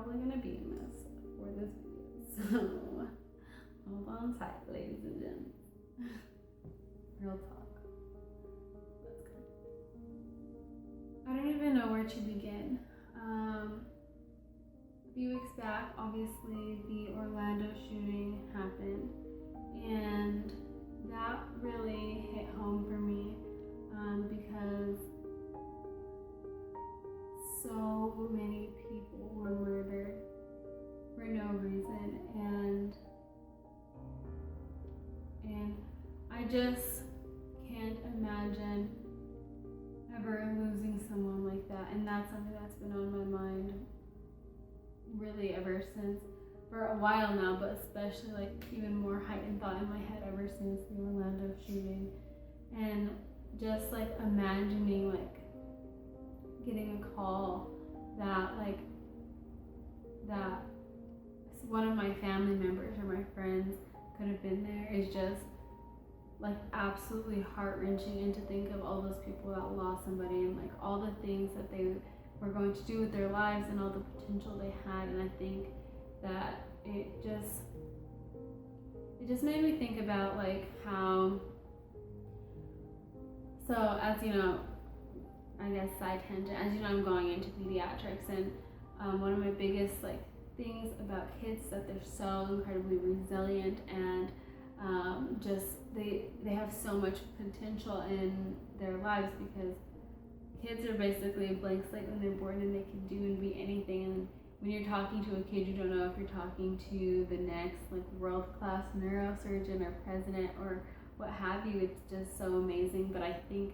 probably gonna be in this for this video. So hold on tight, ladies and gents. Real talk. Let's go. I don't even know where to begin. A few weeks back, obviously, the Orlando shooting happened, and that really hit home for me because so many people were murdered for no reason, and I just can't imagine ever losing someone like that, and that's something that's been on my mind really ever since, for a while now, but especially like even more heightened thought in my head ever since the Orlando shooting. And just like imagining like getting a call that one of my family members or my friends could have been there is just like absolutely heart-wrenching. And to think of all those people that lost somebody and like all the things that they were going to do with their lives and all the potential they had. And I think that it just made me think about like how, so as you know, I guess side tangent, as you know, I'm going into pediatrics, and one of my biggest like things about kids is that they're so incredibly resilient, and just they have so much potential in their lives, because kids are basically a blank slate when they're born, and they can do and be anything. And when you're talking to a kid, you don't know if you're talking to the next like world-class neurosurgeon or president or what have you. It's just so amazing. But I think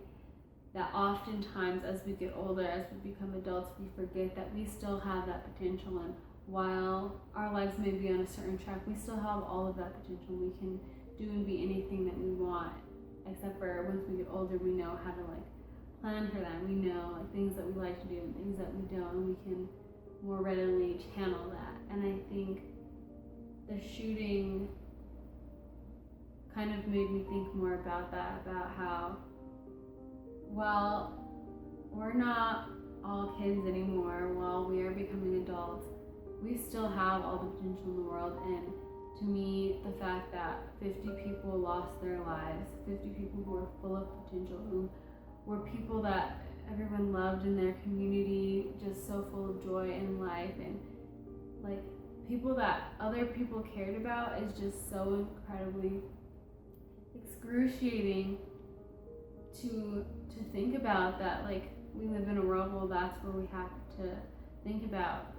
that oftentimes as we get older, as we become adults, we forget that we still have that potential, and while our lives may be on a certain track, we still have all of that potential. We can do and be anything that we want, except for once we get older, we know how to like plan for that. We know like things that we like to do and things that we don't, and we can more readily channel that. And I think the shooting kind of made me think more about that, about how, while we're not all kids anymore, while we are becoming adults, we still have all the potential in the world. And to me, the fact that 50 people lost their lives, 50 people who were full of potential, who were people that everyone loved in their community, just so full of joy and life, and like people that other people cared about, is just so incredibly excruciating to think about. That like we live in a world where that's where we have to think about.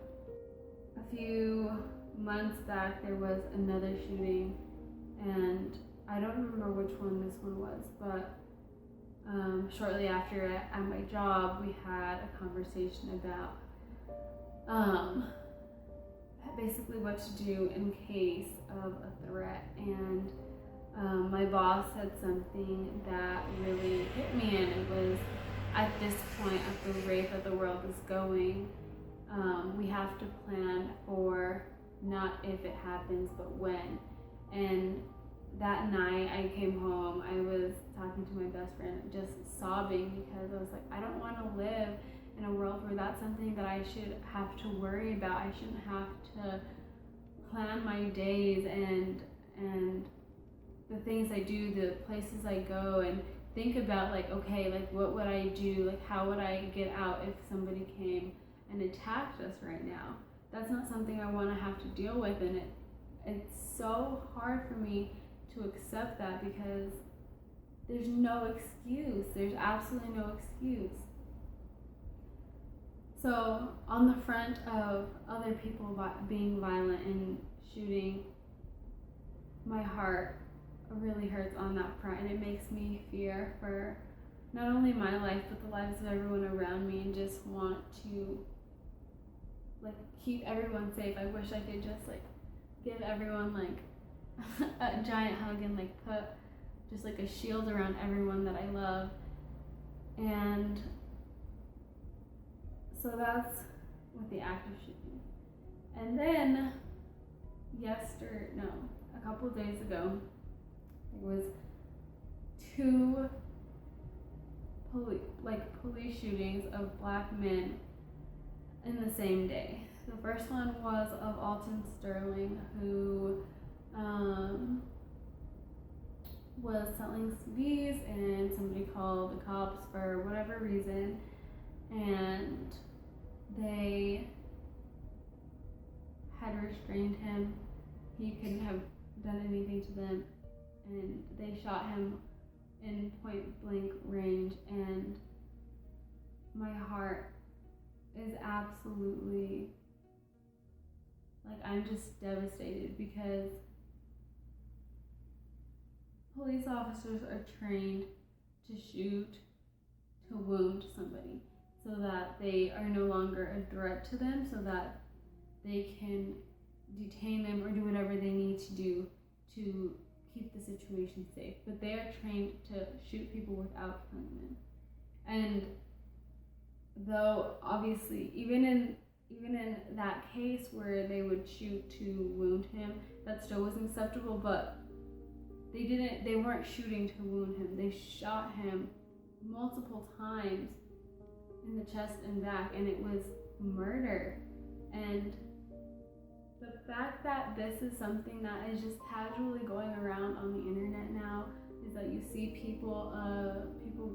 A few months back there was another shooting, and I don't remember which one this one was, but shortly after at my job we had a conversation about basically what to do in case of a threat. And my boss said something that really hit me, and it was, at this point, at the rate that the world is going, we have to plan for not if it happens, but when. And that night I came home, I was talking to my best friend, just sobbing, because I was like, I don't want to live in a world where that's something that I should have to worry about. I shouldn't have to plan my days and the things I do, the places I go, and think about like, okay, like what would I do? Like how would I get out if somebody came and attacked us right now? That's not something I want to have to deal with, and it's so hard for me to accept that, because there's no excuse. There's absolutely no excuse. So on the front of other people being violent and shooting, my heart really hurts on that front, and it makes me fear for not only my life but the lives of everyone around me, and just want to like keep everyone safe. I wish I could just like give everyone like a giant hug and like put just like a shield around everyone that I love. And so that's with the active shooting. And then a couple of days ago, there was two police shootings of black men in the same day. the first one was of Alton Sterling, who was selling CDs, and somebody called the cops for whatever reason, and they had restrained him. He couldn't have done anything to them, and they shot him in point blank range, and my heart is absolutely, like, I'm just devastated, because police officers are trained to shoot, to wound somebody, so that they are no longer a threat to them, so that they can detain them or do whatever they need to do to keep the situation safe. But they are trained to shoot people without killing them. And though obviously even in that case where they would shoot to wound him, that still wasn't acceptable, but they weren't shooting to wound him. They shot him multiple times in the chest and back, and it was murder. And the fact that this is something that is just casually going around on the internet now, is that you see people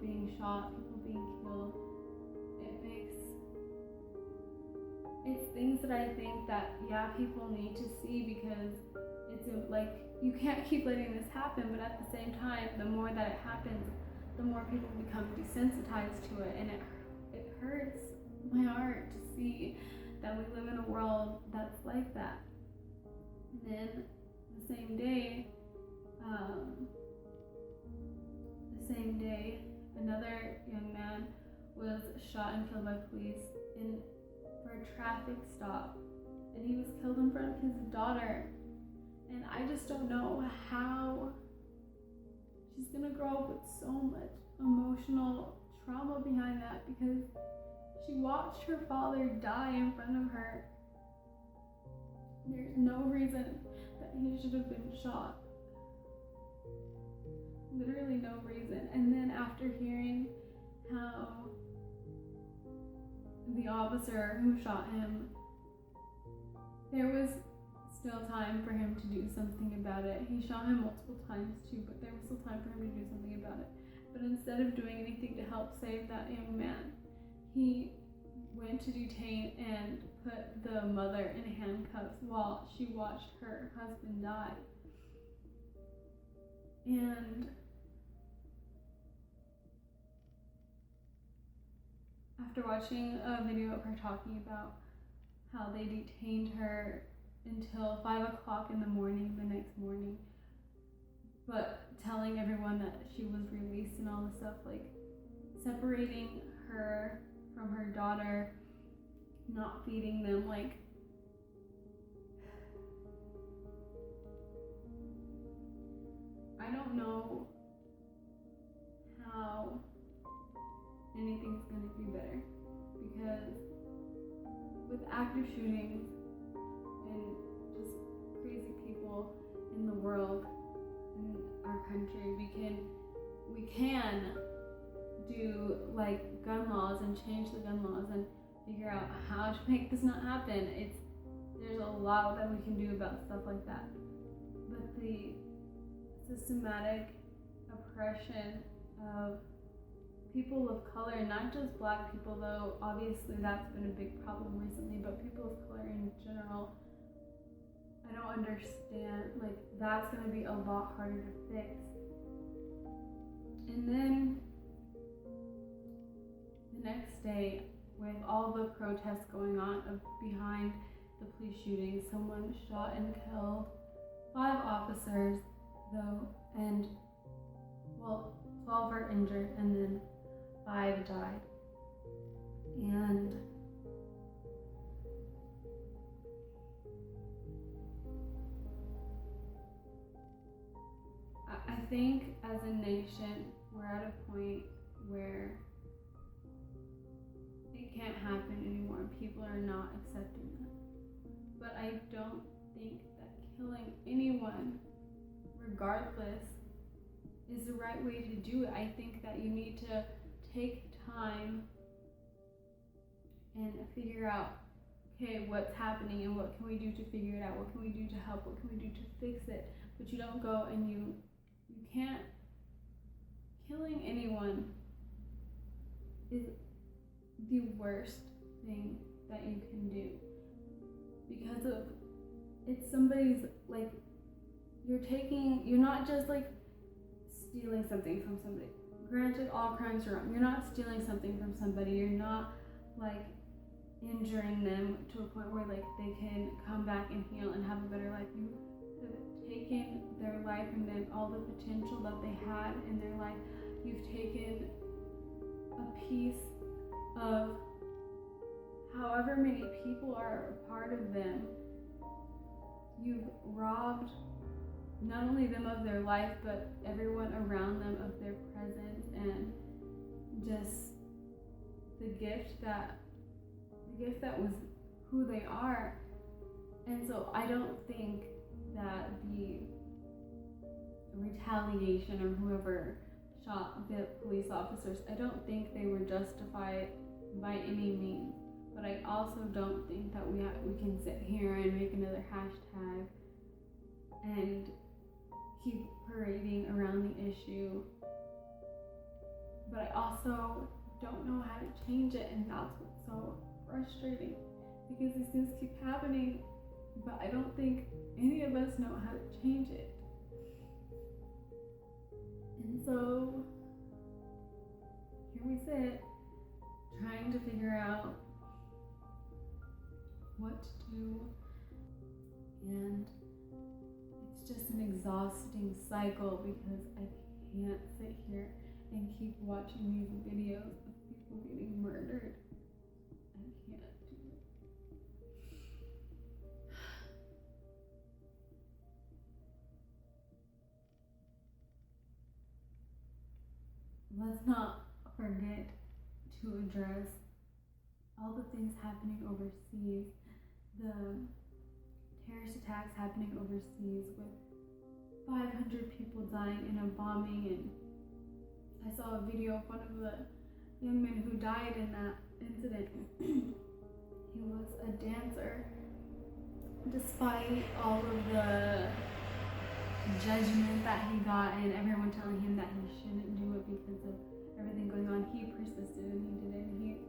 being shot, people being killed. It's things that I think that, yeah, people need to see, because it's like, you can't keep letting this happen, but at the same time, the more that it happens, the more people become desensitized to it, and it hurts my heart to see that we live in a world that's like that. And then the same day, another young man was shot and killed by police for a traffic stop, and he was killed in front of his daughter. And I just don't know how she's gonna grow up with so much emotional trauma behind that, because she watched her father die in front of her. There's no reason that he should have been shot. Literally no reason. And then after hearing how the officer who shot him, there was still time for him to do something about it. He shot him multiple times too, but there was still time for him to do something about it. But instead of doing anything to help save that young man, he went to detain and put the mother in handcuffs while she watched her husband die. And after watching a video of her talking about how they detained her until 5 o'clock in the morning the next morning, but telling everyone that she was released and all this stuff, like separating her from her daughter, not feeding them, like, I don't know how anything's gonna be better, because with active shootings and just crazy people in the world, in our country, we can do like gun laws and change the gun laws and figure out how to make this not happen. There's a lot that we can do about stuff like that, but the systematic oppression of people of color, not just Black people, though obviously that's been a big problem recently, but people of color in general, I don't understand. Like, that's going to be a lot harder to fix. And then the next day, with all the protests going on behind the police shooting, someone shot and killed 5 officers, though, and 12 are injured, and then 5 died. And I think as a nation, we're at a point where it can't happen anymore. People are not accepting that. But I don't think that killing anyone, regardless, is the right way to do it. I think that you need to take time and figure out, okay, what's happening and what can we do to figure it out? What can we do to help? What can we do to fix it? But you don't go and you can't. Killing anyone is the worst thing that you can do, because of it's somebody's, like, you're not just like stealing something from somebody. Granted, all crimes are wrong. You're not stealing something from somebody. You're not like injuring them to a point where like they can come back and heal and have a better life. You have taken their life and then all the potential that they had in their life. You've taken a piece of however many people are a part of them. You've robbed not only them of their life, but everyone around them of their presence and just the gift that was who they are. And so I don't think that the retaliation or whoever shot the police officers, I don't think they were justified by any means. But I also don't think that we can sit here and make another hashtag and keep parading around the issue. But I also don't know how to change it, and that's what's so frustrating, because these things keep happening, but I don't think any of us know how to change it. And so here we sit, trying to figure out what to do, and it's just an exhausting cycle because I can't sit here and keep watching these videos of people getting murdered. I can't do it. Let's not forget to address all the things happening overseas, the terrorist attacks happening overseas with 500 people dying in a bombing. And I saw a video of one of the young men who died in that incident. He was a dancer. Despite all of the judgment that he got and everyone telling him that he shouldn't do it because of everything going on, he persisted and he did it. And he's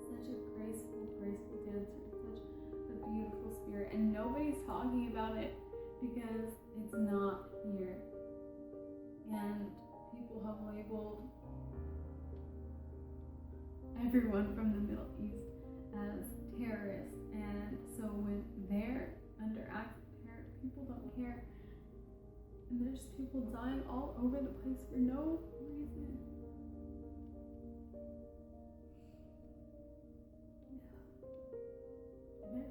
such a graceful dancer, such a beautiful spirit, and nobody's talking about it because it's not here. And people have labeled everyone from the Middle East as terrorists, and so when they're under acts of terror, people don't care. And there's people dying all over the place for no reason. And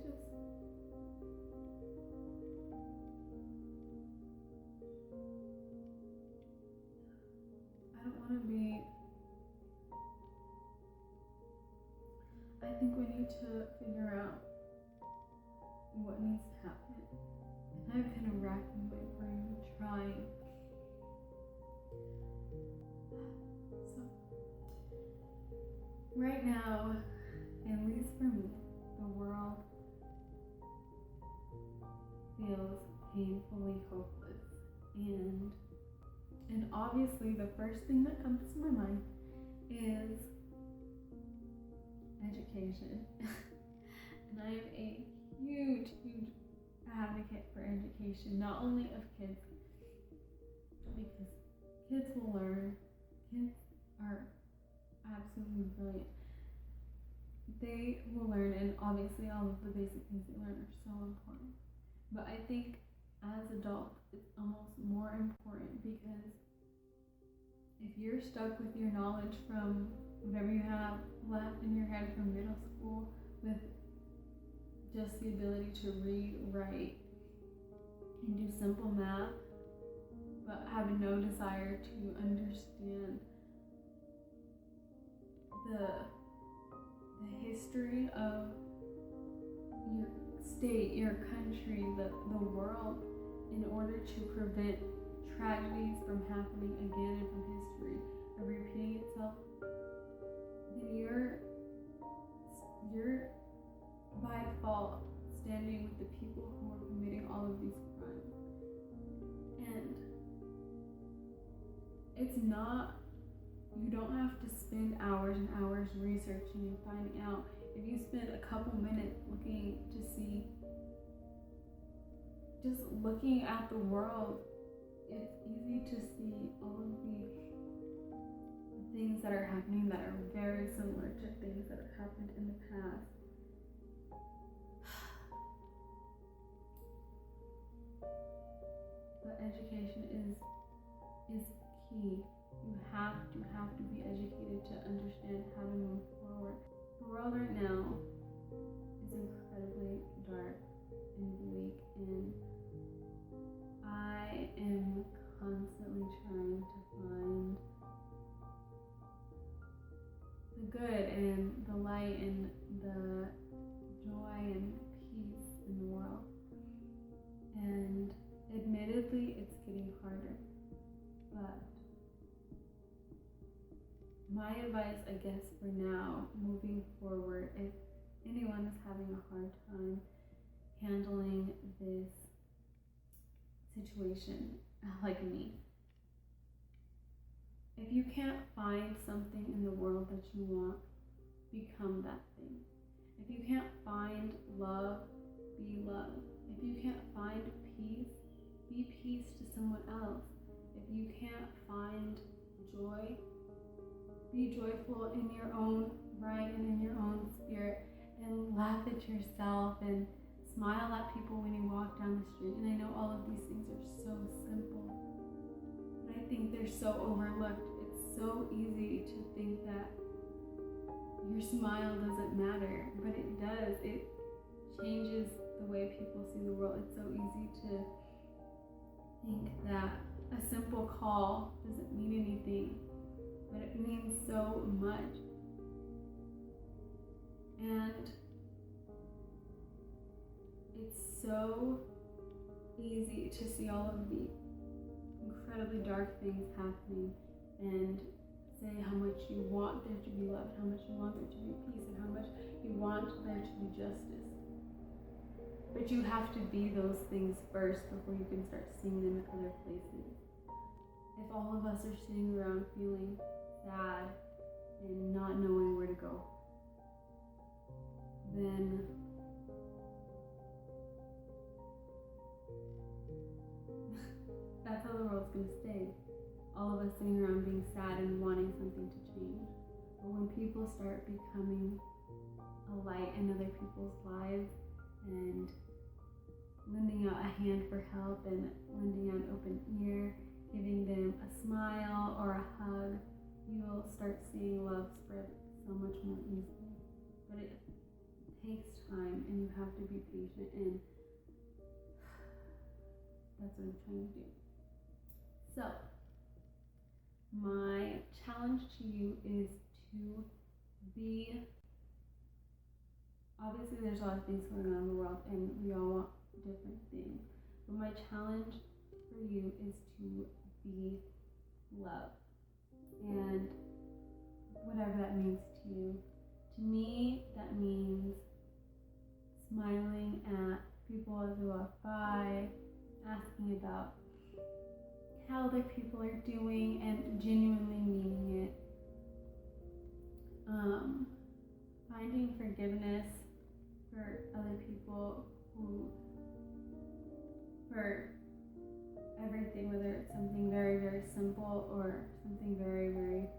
I don't want to be. I think we need to figure out what needs to happen. And I've been racking my brain trying. So, right now, at least for me, the world feels painfully hopeless. And obviously the first thing that comes to my mind is education. And I am a huge advocate for education, not only of kids, because kids will learn. Kids are absolutely brilliant. They will learn, and obviously all of the basic things they learn are so important. But I think as adults, it's almost more important, because if you're stuck with your knowledge from whatever you have left in your head from middle school, with just the ability to read, write, and do simple math, but having no desire to understand the history of your state, your country, the world, in order to prevent tragedies from happening again and from history of repeating itself, then you're by it's not, you don't have to spend hours and hours researching and finding out. If you spend a couple minutes looking to see, just looking at the world, it's easy to see all of the things that are happening that are very similar to things that have happened in the past. But education is key. You have to be educated to understand how to move forward. The world right now is incredibly dark and bleak, and I am constantly trying to find the good and the light and the joy and peace in the world. And admittedly, it's getting harder. But my advice, I guess, for now, moving forward, if anyone is having a hard time handling this situation like me, if you can't find something in the world that you want, become that thing. If you can't find love, be love. If you can't find peace, be peace to someone else. If you can't find joy, be joyful in your own right and in your own spirit, and laugh at yourself and smile at people when you walk down the street. And I know all of these things are so simple, but I think they're so overlooked. It's so easy to think that your smile doesn't matter, but it does. It changes the way people see the world. It's so easy to think that a simple call doesn't mean anything, but it means so much. And it's so easy to see all of the incredibly dark things happening and say how much you want there to be love, how much you want there to be peace, and how much you want there to be justice. But you have to be those things first before you can start seeing them in other places. If all of us are sitting around feeling sad and not knowing where to go, then that's how the world's going to stay. All of us sitting around being sad and wanting something to change. But when people start becoming a light in other people's lives and lending out a hand for help and lending out an open ear, giving them a smile or a hug, you'll start seeing love spread so much more easily. But it takes time, and you have to be patient, and that's what I'm trying to do. So, my challenge to you is to be, obviously there's a lot of things going on in the world, and we all want different things, but my challenge for you is to be love, and whatever that means to you. To me, that means smiling at people as they walk by, asking about how other people are doing, and genuinely meaning it. Finding forgiveness for other people for everything, whether it's something very, very simple or something very, very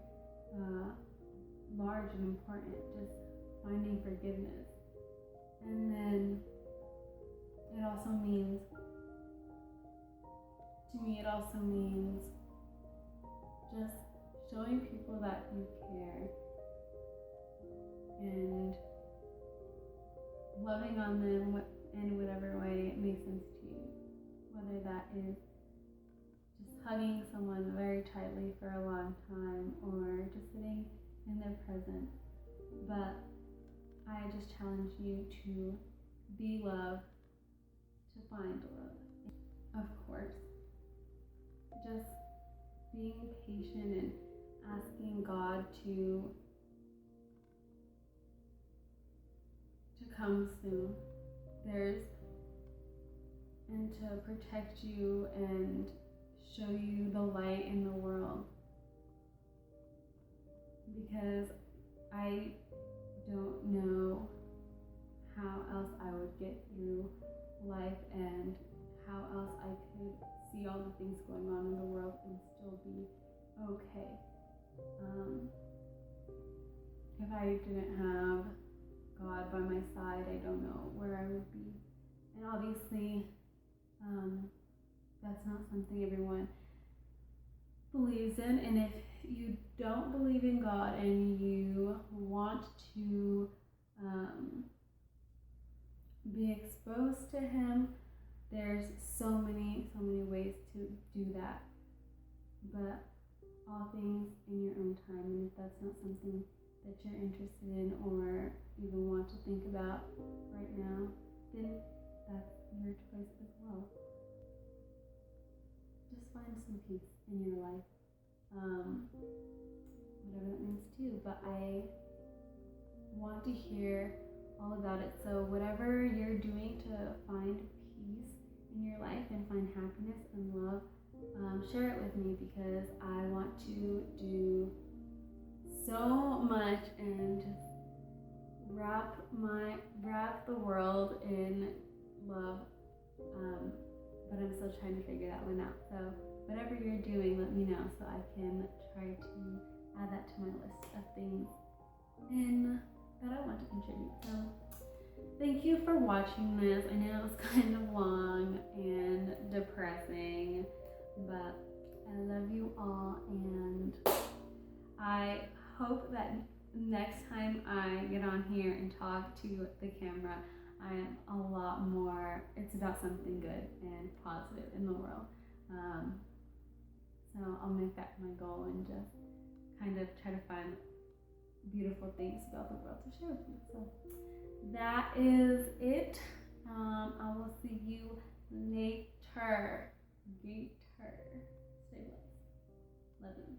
large and important. Just finding forgiveness. And then it also means, to me, it also means just showing people that you care and loving on them in whatever way it makes sense to you. Whether that is just hugging someone very tightly for a long time or just sitting in their presence. But I just challenge you to be love, to find love. Of course, just being patient and asking God to come soon. And to protect you and show you the light in the world. because I don't know how else I would get through life and how else I could see all the things going on in the world and still be okay. If I didn't have God by my side, I don't know where I would be. And obviously, that's not something everyone believes in. And if you don't believe in God and you want to be exposed to Him, there's so many ways to do that. But all things in your own time. And if that's not something that you're interested in or even want to think about right now, then that's your choice as well. Just find some peace in your life, whatever that means to you. But I want to hear all about it. So whatever you're doing to find peace in your life and find happiness and love, share it with me, because I want to do so much and just wrap the world in love, but I'm still trying to figure that one out. So whatever you're doing, let me know so I can try to add that to my list of things and that I want to contribute. So thank you for watching this. I know it was kind of long and depressing, but I love you all, and I hope that next time I get on here and talk to the camera, I am a lot more, it's about something good and positive in the world. So I'll make that my goal and just kind of try to find beautiful things about the world to share with you. So that is it. I will see you later. Stay blessed. Love you.